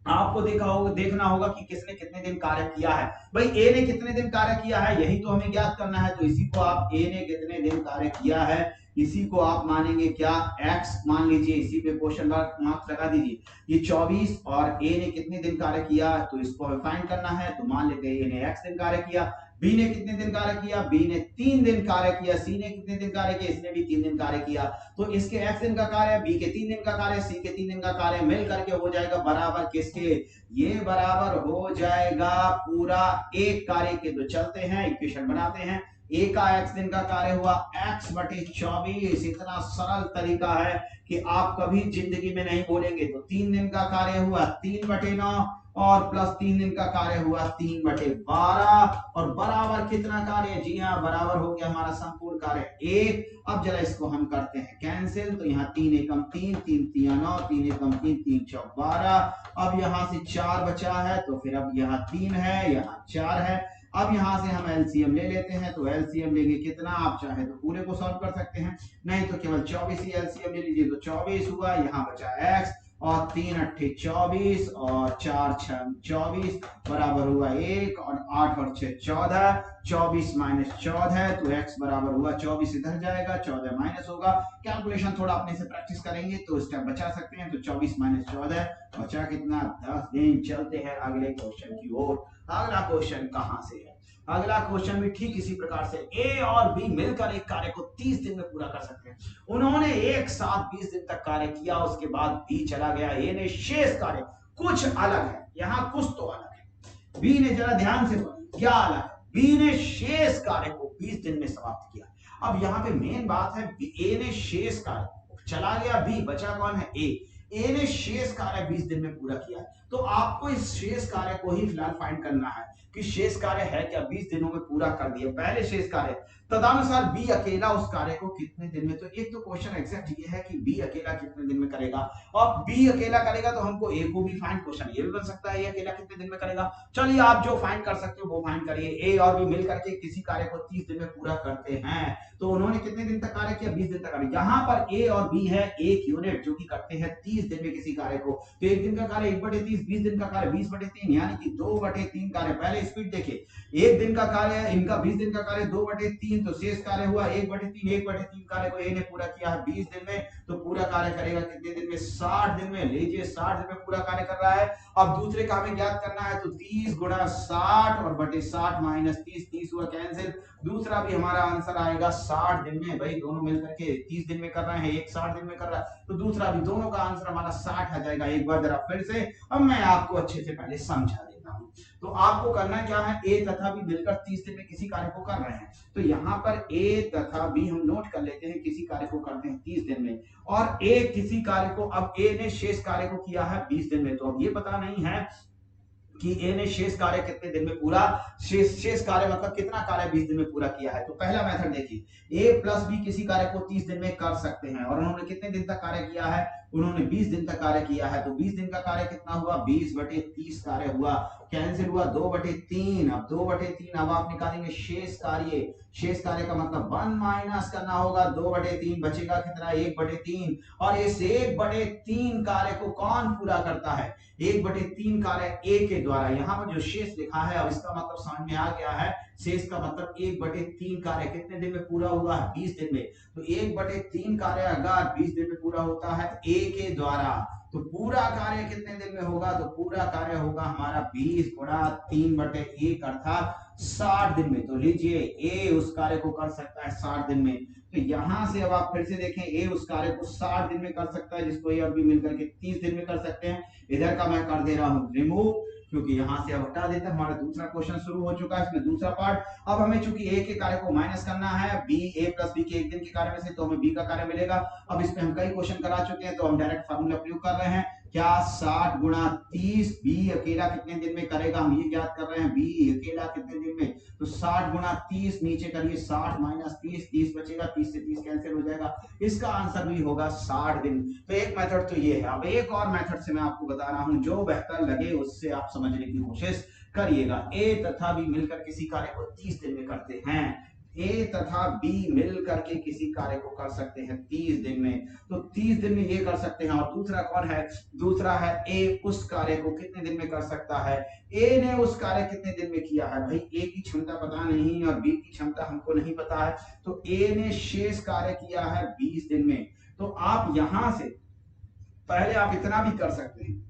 Speaker 1: आपको देखना होगा कि किसने कितने दिन कार्य किया है। भाई ए ने कितने दिन कार्य किया है, यही तो हमें ज्ञात करना है। तो इसी को आप ए ने कितने दिन कार्य किया है, इसी को आप मानेंगे क्या, x मान लीजिए, इसी पे क्वेश्चन मार्क्स लगा दीजिए। ये 24 और ए ने कितने दिन कार्य किया, तो इसको हमें फाइंड करना है। तो मान लेते हैं ए ने x दिन कार्य किया, बी ने कितने दिन कार्य किया, बी ने 3 दिन कार्य किया, सी ने कितने दिन कार्य किया, इसने भी 3 दिन कार्य किया। तो इसके x दिन का कार्य, बी के 3 दिन का कार्य, सी के 3 दिन का कार्य मिल करके हो जाएगा बराबर किसके, ये बराबर हो जाएगा पूरा एक कार्य के। तो चलते हैं इक्वेशन बनाते हैं। ए का x दिन का कार्य हुआ x बटे 24। इतना सरल तरीका है कि आप कभी जिंदगी में नहीं बोलेंगे। तो 3 दिन का कार्य हुआ 3 बटे 9 और प्लस 3 दिन का कार्य हुआ 3 बटे 12 और बराबर कितना कार्य, जी हाँ बराबर हो गया हमारा संपूर्ण कार्य 1। अब जरा इसको हम करते हैं कैंसिल। तो यहाँ 3 एकम 3, 3 3 9, 3 एकम 3, 3 चौक 12। अब यहाँ से 4 बचा है तो फिर अब यहाँ 3 है, यहाँ 4 है। अब यहां से हम एलसीएम ले लेते हैं। तो एलसीएम लेंगे कितना, आप चाहे तो पूरे को सॉल्व कर सकते हैं, नहीं तो केवल 24 ही एलसीएम ले लीजिए। तो 24 हुआ, यहाँ बचा x और 3 अट्ठे 24 और 4 6 24 बराबर हुआ 1 और 8 और 6 14। 24 माइनस 14 तो x बराबर हुआ 24 इधर जाएगा, 14 माइनस होगा। कैलकुलेशन थोड़ा अपने से प्रैक्टिस करेंगे तो स्टेप बचा सकते हैं। तो 24 माइनस 14 बचा कितना, 10 दिन। चलते हैं अगले क्वेश्चन की ओर। अगला क्वेश्चन कहां से है, अगला क्वेश्चन भी ठीक इसी प्रकार से। ए और बी मिलकर एक कार्य को 30 दिन में पूरा कर सकते हैं। उन्होंने एक साथ 20 दिन तक कार्य किया, उसके बाद बी चला गया। ए ने शेष कार्य, कुछ अलग है यहाँ, कुछ तो अलग है। बी ने, जरा ध्यान से क्या अलग है, बी ने शेष कार्य को 20 दिन में समाप्त किया। अब यहाँ पे मेन बात है, ए ने शेष कार्य, चला गया बी, बचा कौन है, ए ने शेष कार्य 20 दिन में पूरा किया। तो आपको इस शेष कार्य को ही फिलहाल फाइंड करना है कि शेष कार्य है क्या, 20 दिनों में पूरा कर दिया पहले शेष कार्य, तदनुसार बी अकेला उस कार्य को कितने दिन में। तो एक तो क्वेश्चन एग्जैक्ट ये है कि बी अकेला कितने दिन में करेगा, और बी अकेला करेगा तो हमको ए को भी फाइंड, क्वेश्चन ये भी बन सकता है ए अकेला कितने दिन में करेगा। चलिए आप जो फाइंड कर सकते हो वो फाइंड करिए। ए और बी मिलकर के किसी कार्य को 30 दिन में पूरा करते हैं। तो उन्होंने कितने दिन तक कार्य किया, 20 दिन तक कार्य। यहाँ पर ए और बी है एक यूनिट जो कि करते हैं 30 दिन में किसी कार्य को। तो एक दिन का कार्य 1/30, 20 दिन का कार्य 20/3, यानी कि 2/3 कार्य। पहले स्पीड देखिए, एक दिन का कार्य है इनका, 20 दिन का कार्य 2/3, तो शेष कार्य हुआ 1/3। 1/3 कार्य को ए ने पूरा किया है 20 दिन में, तो पूरा कार्य करेगा कितने दिन में, 60 दिन में। लीजिए 60 दिन में पूरा कार्य कर रहा है। अब दूसरे का हमें ज्ञात करना है, तो 30 गुणा 60 और बटे 60 माइनस 30, 30 हुआ कैंसिल। दूसरा भी हमारा आंसर आएगा 60 दिन में। भाई दोनों मिलकर के 30 दिन में कर रहे हैं, एक 60 दिन में कर रहा है, तो दूसरा भी, दोनों का आंसर हमारा 60 आ जाएगा। एक बार जरा फिर से अब मैं आपको अच्छे से पहले समझा देता हूं। तो आपको करना क्या है, ए तथा बी मिलकर 30 दिन में किसी कार्य को कर रहे हैं। तो यहाँ पर ए तथा बी हम नोट कर लेते हैं, किसी कार्य को करते हैं 30 दिन में, और ए किसी कार्य को, अब ए ने शेष कार्य को किया है 20 दिन में। तो अब ये पता नहीं है कि ए ने शेष कार्य कितने दिन में पूरा, शेष कार्य मतलब कितना कार्य 20 दिन में पूरा किया है। तो पहला मेथड देखिए, ए प्लस बी किसी कार्य को 30 दिन में कर सकते हैं, और उन्होंने कितने दिन तक कार्य किया है, उन्होंने 20 दिन तक कार्य किया है। तो 20 दिन का कार्य कितना हुआ, 20/30 कार्य हुआ, कैंसिल हुआ 2/3। अब 2/3 अब आप निकालेंगे शेष कार्य, शेष कार्य का मतलब 1 माइनस करना होगा 2/3, बचेगा कितना 1/3। और इस 1/3 कार्य को कौन पूरा करता है, 1/3 कार्य ए के द्वारा। यहाँ पर जो शेष लिखा है, अब इसका मतलब समझ में आ गया है, शेष का मतलब 1/3 कार्य कितने दिन में पूरा हुआ है, 20 दिन में। तो 1/3 कार्य अगर 20 दिन में पूरा होता है ए के द्वारा, तो पूरा कार्य कितने दिन में होगा, तो पूरा कार्य होगा हमारा 20 गुणा 3/1 अर्थात 60 दिन में। तो लीजिए ए उस कार्य को कर सकता है 60 दिन में। तो यहां से अब आप फिर से देखें, ए उस कार्य को 60 दिन में कर सकता है, जिसको ए और बी मिलकर के 30 दिन में कर सकते हैं। इधर का मैं कर दे रहा हूं रिमूव, क्योंकि यहां से अब हटा देता है। हमारा दूसरा क्वेश्चन शुरू हो चुका है, इसमें दूसरा पार्ट। अब हमें चूंकि ए के कार्य को माइनस करना है बी, ए प्लस बी के एक दिन के कार्य में से, तो हमें बी का कार्य मिलेगा। अब इस पे हम कई क्वेश्चन करा चुके हैं, तो हम डायरेक्ट फार्मूला प्रयोग कर रहे हैं। क्या 60 गुणा 30, बी अकेला कितने दिन में करेगा, हम ये ज्ञात कर रहे हैं, बी अकेला कितने दिन में। तो 60 गुणा 30, नीचे करिए 60 माइनस 30, 30 बचेगा, 30 से 30 कैंसिल हो जाएगा। इसका आंसर भी होगा 60 दिन। तो एक मेथड तो ये है। अब एक और मेथड से मैं आपको बता रहा हूं, जो बेहतर लगे उससे आप समझने की कोशिश करिएगा। ए तथा बी मिलकर किसी कार्य को 30 दिन में करते हैं, ए तथा बी मिल करके किसी कार्य को कर सकते हैं 30 दिन में। तो 30 दिन में ये कर सकते हैं। और दूसरा कौन है, दूसरा है ए उस कार्य को कितने दिन में कर सकता है, ए ने उस कार्य कितने दिन में किया है। भाई ए की क्षमता पता नहीं और बी की क्षमता हमको नहीं पता है, तो ए ने शेष कार्य किया है 20 दिन में। तो आप यहां से पहले आप इतना भी कर सकते हैं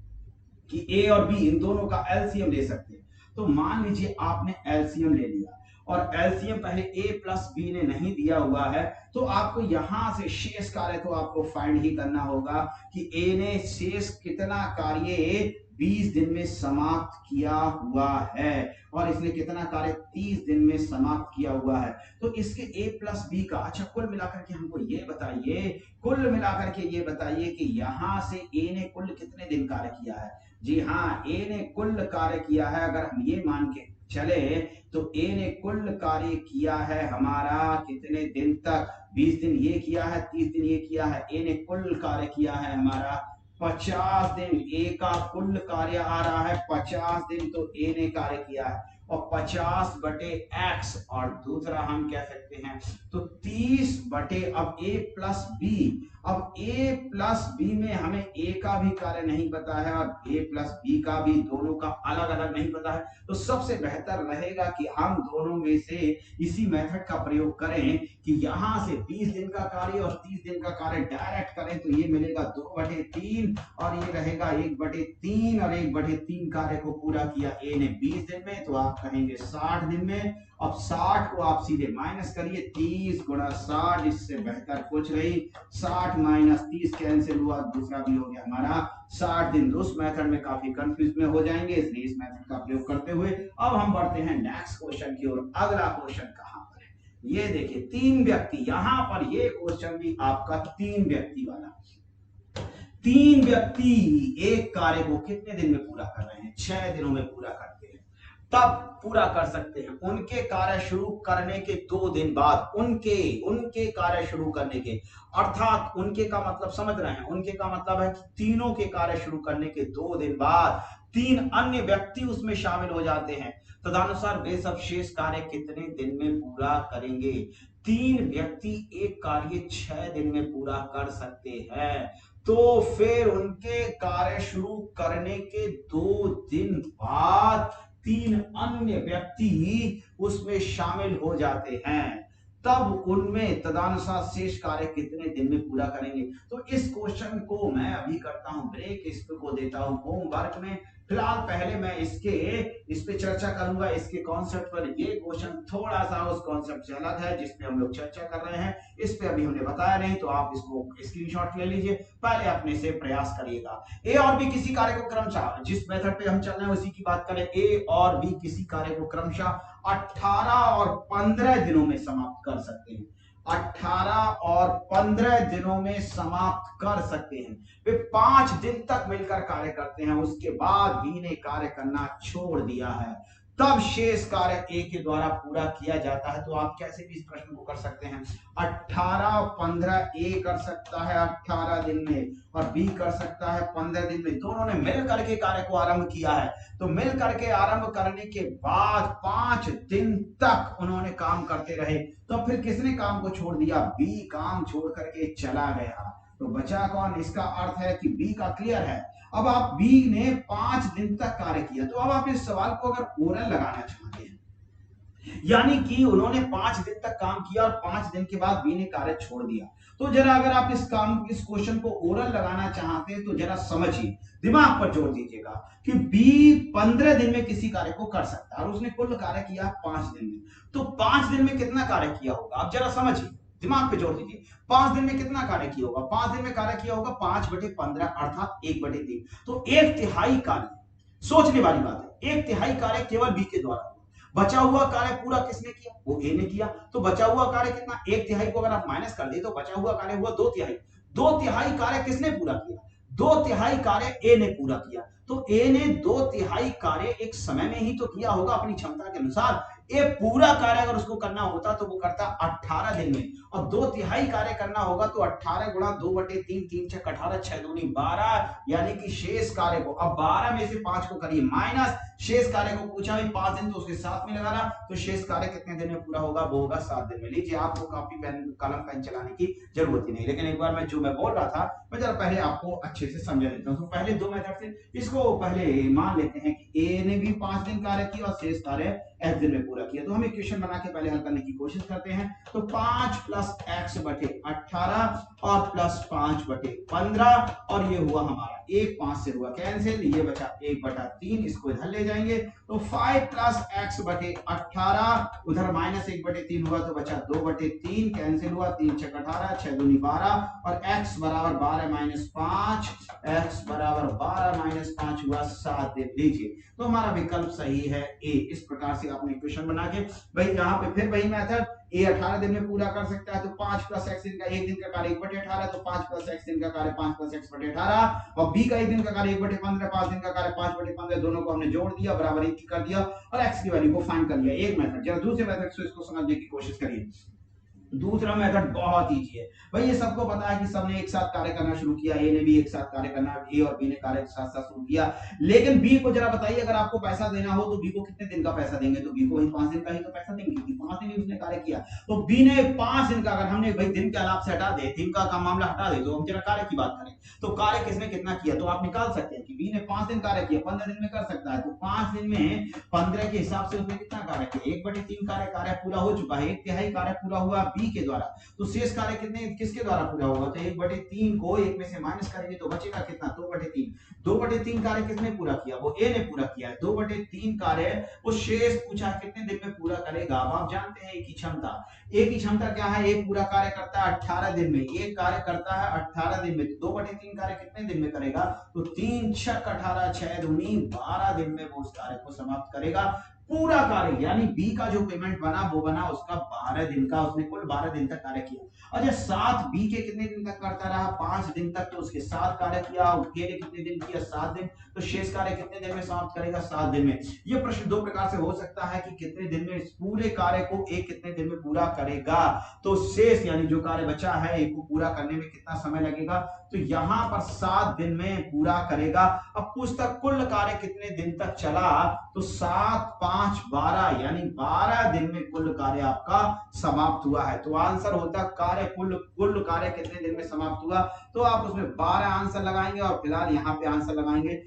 Speaker 1: कि ए और बी इन दोनों का एलसीएम ले सकते हैं। तो मान लीजिए आपने एलसीएम ले लिया, और एलसीएम पहले a प्लस बी ने नहीं दिया हुआ है, तो आपको यहां से शेष कार्य तो आपको फाइंड ही करना होगा कि a ने शेष कितना कार्य 20 दिन में समाप्त किया हुआ है और इसने कितना कार्य 30 दिन में समाप्त किया हुआ है। तो इसके a प्लस बी का, अच्छा कुल मिलाकर के हमको ये बताइए, कुल मिलाकर के ये बताइए कि यहां से a ने कुल कितने दिन कार्य किया है। जी हाँ, a ने कुल कार्य किया है, अगर हम ये मान के चले तो a ने कुल कार्य किया है हमारा कितने दिन तक, 20 दिन ये किया है, 30 दिन ये किया है। a ने कुल कार्य किया है हमारा 50 दिन, a का कुल कार्य आ रहा है 50 दिन, तो a ने कार्य किया है और 50 बटे x, और दूसरा हम कह सकते हैं तो 30 बटे, अब a प्लस बी, अब a प्लस बी में हमें a का भी कार्य नहीं पता है और a प्लस बी का भी, दोनों का अलग अलग नहीं पता है। तो सबसे बेहतर रहेगा कि हम दोनों में से इसी मेथड का प्रयोग करें कि यहां से 20 दिन का कार्य और 30 दिन का कार्य डायरेक्ट करें, तो ये मिलेगा 2/3 और ये रहेगा 1/3 और 1/3 कार्य को पूरा किया a ने 20 दिन में, तो आप कहेंगे 60 दिन में। अब 60 को आप सीधे माइनस करिए, 30 गुणा 60, इससे बेहतर कुछ नहीं, 60 माइनस 30 कैंसिल हुआ, दूसरा भी हो गया हमारा 60 दिन। उस मेथड में काफी कंफ्यूज में हो जाएंगे, इसलिए इस मेथड का प्रयोग करते हुए अब हम बढ़ते हैं नेक्स्ट क्वेश्चन की ओर। अगला क्वेश्चन कहां पर है, ये देखिए 3 व्यक्ति, यहां पर ये क्वेश्चन भी आपका 3 व्यक्ति वाला, 3 व्यक्ति एक कार्य को कितने दिन में पूरा कर रहे हैं, 6 दिनों में पूरा करते हैं, तब पूरा कर सकते हैं। उनके कार्य शुरू करने के 2 दिन बाद, उनके कार्य शुरू करने के, अर्थात उनके का मतलब समझ रहे हैं, उनके का मतलब है कि तीनों के कार्य शुरू करने के 2 दिन बाद 3 अन्य व्यक्ति उसमें शामिल हो जाते हैं, तदनुसार वे सब शेष कार्य कितने दिन में पूरा करेंगे। 3 व्यक्ति एक कार्य 6 दिन में पूरा कर सकते हैं, तो फिर उनके कार्य शुरू करने के 2 दिन बाद 3 अन्य व्यक्ति उसमें शामिल हो जाते हैं, तब उनमें तदनुसार शेष कार्य कितने दिन में पूरा करेंगे। तो इस क्वेश्चन को मैं अभी करता हूं ब्रेक, इसको देता हूं होमवर्क में। फिलहाल पहले मैं इस पे चर्चा करूंगा, इसके कॉन्सेप्ट पर। ये क्वेश्चन थोड़ा सा उस कॉन्सेप्ट से अलग है जिस पे हम लोग चर्चा कर रहे हैं, इस पे अभी हमने बताया नहीं, तो आप इसको स्क्रीनशॉट ले लीजिए, पहले अपने से प्रयास करिएगा। ए और बी किसी कार्य को क्रमशः, जिस मेथड पे हम चल रहे हैं उसी की बात करें, ए और बी किसी कार्य को क्रमशः 18 और 15 दिनों में समाप्त कर सकते हैं, 18 और 15 दिनों में समाप्त कर सकते हैं। वे 5 दिन तक मिलकर कार्य करते हैं, उसके बाद बी ने कार्य करना छोड़ दिया है, तब शेष कार्य ए के द्वारा पूरा किया जाता है। तो आप कैसे भी इस प्रश्न को कर सकते हैं, 18 15 ए कर सकता है 18 दिन में और बी कर सकता है 15 दिन में, दोनों ने मिल करके कार्य को आरंभ किया है। तो मिल करके आरंभ करने के बाद 5 दिन तक उन्होंने काम करते रहे, तो फिर किसने काम को छोड़ दिया, बी काम छोड़ करके चला गया, तो बचा कौन। इसका अर्थ है कि बी का क्लियर है। अब आप बी ने 5 दिन तक कार्य किया, तो अब आप इस सवाल को अगर ओरल लगाना चाहते हैं, यानी कि उन्होंने 5 दिन तक काम किया और 5 दिन के बाद बी ने कार्य छोड़ दिया, तो जरा अगर आप इस क्वेश्चन को ओरल लगाना चाहते हैं तो जरा समझिए, दिमाग पर जोर दीजिएगा कि बी 15 दिन में किसी कार्य को कर सकता है और उसने कुल कार्य किया 5 दिन में, तो 5 दिन में कितना कार्य किया होगा, आप जरा समझिए, दिमाग पे जोर दीजिए। 5 दिन में कितना कार्य किया होगा, 5 दिन में कार्य किया होगा 5/15 अर्थात 1/3, तो 1/3 कार्य, सोचने वाली बात है, 1/3 कार्य केवल बी के द्वारा हुआ, बचा हुआ कार्य पूरा किसने किया, वो ए ने किया। तो बचा हुआ कार्य कितना, 1/3 को अगर आप माइनस कर दे तो बचा हुआ कार्य हुआ 2/3, 2/3 कार्य किसने पूरा किया, 2/3 कार्य ए ने पूरा किया। तो ए ने 2/3 कार्य एक समय में ही तो किया होगा अपनी क्षमता के अनुसार, ये पूरा कार्य अगर उसको करना होता तो वो करता 18 दिन में, और 2/3 कार्य करना होगा तो 18 गुणा 2/3, 3 6 18, 6 दूनी 12, यानी कि शेष कार्य को, अब 12 में से 5 को करिए माइनस, शेष कार्य को पूछा भी 5 दिन तो उसके साथ में लगाना, तो शेष कार्य कितने दिन में पूरा होगा, वो होगा 7 दिन में। लीजिए, आपको कॉपी पेन कलम पेन चलाने की जरूरत ही नहीं, लेकिन एक बार मैं जो मैं बोल रहा था मैं जरा पहले आपको अच्छे से समझा देता हूं। तो पहले 2 मेथड से इसको पहले मान लेते हैं कि ए ने भी 5 दिन कार्य किया और शेष कार्य x दिन में पूरा किया, तो हम इक्वेशन बना के पहले हल करने की कोशिश करते हैं। तो 5 + x/18 और +5/15 और ये हुआ हमारा एक 5 से हुआ कैंसिल, ये बचा 1/3, इसको इधर ले जाएंगे तो 5 प्लस एक्स बटे 18, उधर -1/3 हुआ तो बचा 2/3, कैंसिल हुआ, 3 छक 18, 6 दूनी 12 और x बराबर 12 - 5, x बराबर 12 - 5 हुआ 7 दिन। लीजिए तो हमारा विकल्प सही है ए। इस प्रकार से आपने इक्वेशन बना के भाई यहाँ पे फिर वही मेथड, ए 18 दिन में पूरा कर सकता है तो 5 प्लस एक्स दिन का एक दिन का कार्य 1/18, तो 5 प्लस एक्स दिन का कार्य 5 प्लस एक्स बटे 18, और बी का एक दिन का कार्य 1/15, 5 दिन का कार्य 5/15, दोनों को हमने जोड़ दिया, बराबर 1 कर दिया और एक्स की वैल्यू को फाइंड कर लिया। एक मेथड। जरा दूसरे मेथड से इसको समझने की कोशिश करिए। दूसरा मेथड बहुत इजी है भाई, ये सबको पता है कि सबने एक साथ कार्य करना शुरू किया, ए ने भी एक साथ कार्य करना, ए और बी ने कार्य एक साथ साथ शुरू किया, लेकिन बी को जरा बताइए अगर आपको पैसा देना हो तो बी को कितने दिन का पैसा देंगे, तो बी को वही 5 दिन का ही तो पैसा देंगे क्योंकि 5 दिन ही उसने कार्य किया। तो बी ने 5 दिन का, अगर हमने भाई दिन के अलाप से हटा दे, दिन का मामला हटा दे, तो हम जरा कार्य की बात करें तो कार्य किसने कितना किया, तो आप निकाल सकते हैं कि बी ने 5 दिन कार्य किया, 15 दिन में कर सकता है, तो 5 दिन में 15 के हिसाब से उसने कितना कार्य किया, 1/3 कार्य पूरा हो चुका है, 1/3 कार्य पूरा हुआ बी के द्वारा, तो शेष कार्य कितने किसके द्वारा पूरा होगा, तो 1/3 को 1 में से माइनस करेंगे तो बचेगा कितना, 2/3। 2/3 कार्य किसने पूरा किया, वो ए ने पूरा किया है। 2/3 कार्य वो शेष पूछा कितने दिन में पूरा करेगा। अब आप जानते हैं की क्षमता, ए की क्षमता क्या है, एक पूरा कार्य करता है 18 दिन में, एक कार्य करता है 18 दिन में, 2/3 कार्य कितने दिन में करेगा, तो 3 छक 18, 6 दूनी 12 दिन में वो उस कार्य को समाप्त करेगा पूरा कार्य। यानी बी का जो पेमेंट बना वो बना उसका 12 दिन का, उसने कुल 12 दिन तक कार्य किया। अच्छा 7 बी के कितने दिन तक करता रहा, 5 दिन तक, तो उसके 7 कार्य किया, ए ने कितने दिन किया, 7 दिन, तो शेष कार्य कितने दिन में समाप्त करेगा, 7 दिन में। ये प्रश्न दो प्रकार से हो सकता है कि कितने दिन में इस पूरे कार्य को ए कितने दिन में पूरा करेगा, तो शेष यानी जो कार्य बचा है ए को पूरा करने में कितना समय लगेगा, तो यहां पर 7 दिन में पूरा करेगा। अब पूछता कुल कार्य कितने दिन तक चला, तो 7 5 12 यानी 12 दिन में कुल कार्य आपका समाप्त हुआ है। तो आंसर होता कार्य कुल कार्य कितने दिन में समाप्त हुआ, तो आप उसमें 12 आंसर लगाएंगे और फिलहाल यहाँ पे आंसर लगाएंगे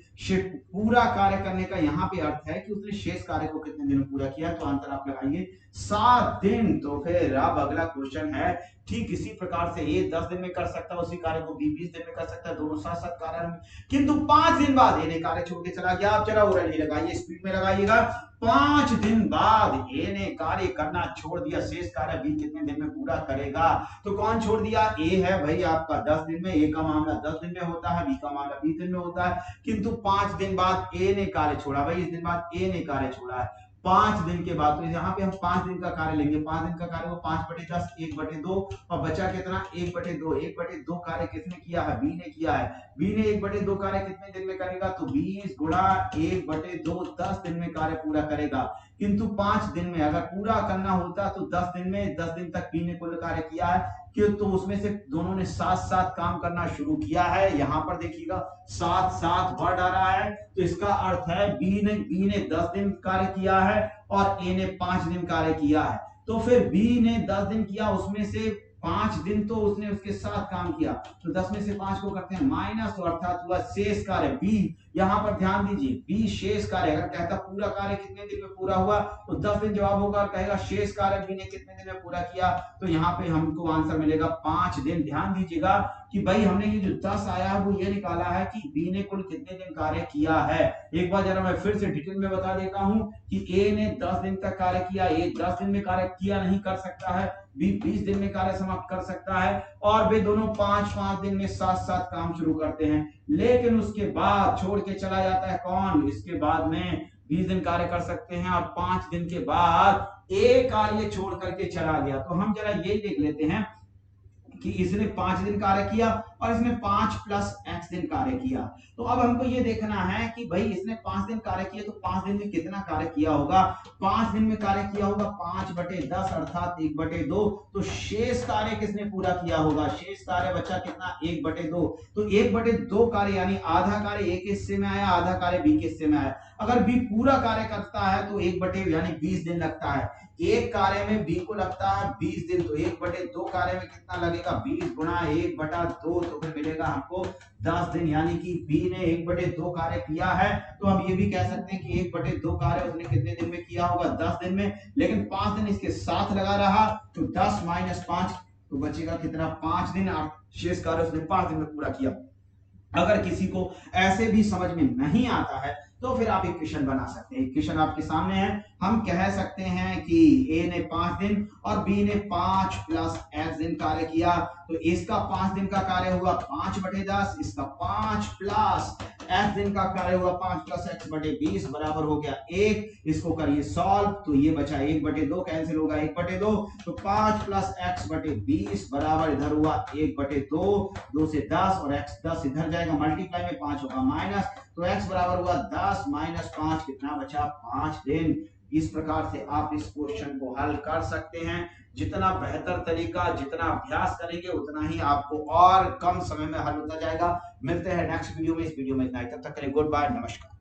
Speaker 1: पूरा कार्य करने का। यहाँ पे अर्थ है कि उसने शेष कार्य को कितने दिन में पूरा किया, तो आंसर आप लगाएंगे 7 दिन। तो फिर अब अगला क्वेश्चन है ठीक इसी प्रकार से ए 10 दिन में कर सकता है उसी कार्य को बी 20 दिन में कर सकता है, दोनों साथ साथ कार्य में, किंतु 5 दिन बाद ए ने कार्य छोड़ के चला गया। आप चला ओरल ही लगाइए, स्पीड में लगाइएगा। 5 दिन बाद ए ने कार्य करना छोड़ दिया, शेष कार्य बी कितने दिन में पूरा करेगा, तो कौन छोड़ दिया, ए है भाई आपका 10 दिन में, ए का मामला 10 दिन में होता है, बी का मामला 20 दिन में होता है, किंतु 5 दिन बाद ए ने कार्य छोड़ा, भाई इस दिन बाद ए ने कार्य छोड़ा है 5 दिन के बाद, तो यहाँ पे हम 5 दिन का कार्य लेंगे, 5 दिन का कार्य वो 5/10 1/2 और बचा कितना 1/2, 1/2 कार्य किसने किया है, बी ने किया है, बी ने 1/2 कार्य कितने दिन में करेगा, तो 20 गुणा 1/2 10 दिन में कार्य पूरा करेगा, किंतु 5 दिन में अगर पूरा करना होता तो 10 दिन में 10 दिन तक बी ने कुल कार्य किया है कि तो उसमें से दोनों ने साथ साथ काम करना शुरू किया है। यहाँ पर देखिएगा साथ साथ वर्ड आ रहा है, तो इसका अर्थ है बी ने 10 दिन कार्य किया है और ए ने 5 दिन कार्य किया है। तो फिर बी ने 10 दिन किया, उसमें से 5 दिन तो उसने उसके साथ काम किया, तो 10 में से 5 को करते हैं माइनस, तो अर्थात हुआ शेष कार्य बी। यहां पर ध्यान दीजिए बी शेष कार्य, अगर कहता पूरा कार्य कितने दिन में पूरा हुआ तो 10 दिन जवाब होगा, और कहेगा शेष कार्य बी ने कितने दिन में पूरा किया, तो यहाँ पे हमको आंसर मिलेगा 5 दिन। ध्यान दीजिएगा कि भाई हमने ये जो 10 आया है वो ये निकाला है कि बी ने कुल कितने दिन कार्य किया है। एक बार जरा मैं फिर से डिटेल में बता देता हूं कि ए ने 10 दिन तक कार्य किया, ए 10 दिन में कार्य किया नहीं कर सकता है, बी 20 दिन में कार्य समाप्त कर सकता है, और वे दोनों 5-5 दिन में साथ साथ काम शुरू करते हैं, लेकिन उसके बाद छोड़ के चला जाता है कौन, इसके बाद में 20 दिन कार्य कर सकते हैं और 5 दिन के बाद एक कार्य छोड़ करके चला गया। तो हम जरा यही देख लेते हैं कि इसने 5 दिन कार्य किया और इसने 5 प्लस x दिन कार्य किया। तो अब हमको ये देखना है कि भाई इसने 5 दिन कार्य किया तो 5 दिन में कितना कार्य किया होगा, 5 दिन में कार्य किया होगा 5/10 अर्थात 1/2, तो शेष कार्य किसने पूरा किया होगा, शेष कार्य बचा कितना 1/2, तो 1/2 कार्य यानी आधा कार्य ए के हिस्से में आया, आधा कार्य बी के हिस्से में आया। अगर बी पूरा कार्य करता है तो 1/2 यानी 20 दिन लगता है, एक कार्य में बी को लगता है 20 दिन, तो 1/2 कार्य में कितना लगेगा, 20 गुणा 1/2, तो फिर मिलेगा हमको 10 दिन, यानी कि बी ने 1/2 कार्य किया है। तो हम ये भी कह सकते हैं कि 1/2 कार्य उसने कितने दिन में किया होगा, 10 दिन में, लेकिन 5 दिन इसके साथ लगा रहा, तो 10 - 5 तो बचेगा कितना 5 दिन, शेष कार्य उसने 5 दिन में पूरा किया। अगर किसी को ऐसे भी समझ में नहीं आता है तो फिर आप इक्वेशन बना सकते हैं। इक्वेशन आपके सामने है। हम कह सकते हैं कि ए ने 5 दिन और बी ने 5 प्लस एक्स दिन कार्य किया, तो इसका 5 दिन का कार्य हुआ 5/10, इसका 5 प्लस एक्स दिन का कार्य हुआ 5 प्लस एक्स बटे 20 बराबर हो गया 1। इसको करिए सॉल्व, तो ये बचा 1/2, कैंसिल होगा 1/2, तो 5 प्लस एक्स बटे 20 बराबर इधर हुआ 1/2, 2 से 10 और x 10 इधर जाएगा, मल्टीप्लाई में 5 होगा माइनस, तो x बराबर हुआ 10 माइनस 5, कितना बचा 5 दिन। इस प्रकार से आप इस क्वेश्चन को हल कर सकते हैं। जितना बेहतर तरीका, जितना अभ्यास करेंगे उतना ही आपको और कम समय में हल होता जाएगा। मिलते हैं नेक्स्ट वीडियो में। इस वीडियो में इतना ही, तब तक के लिए गुड बाय, नमस्कार।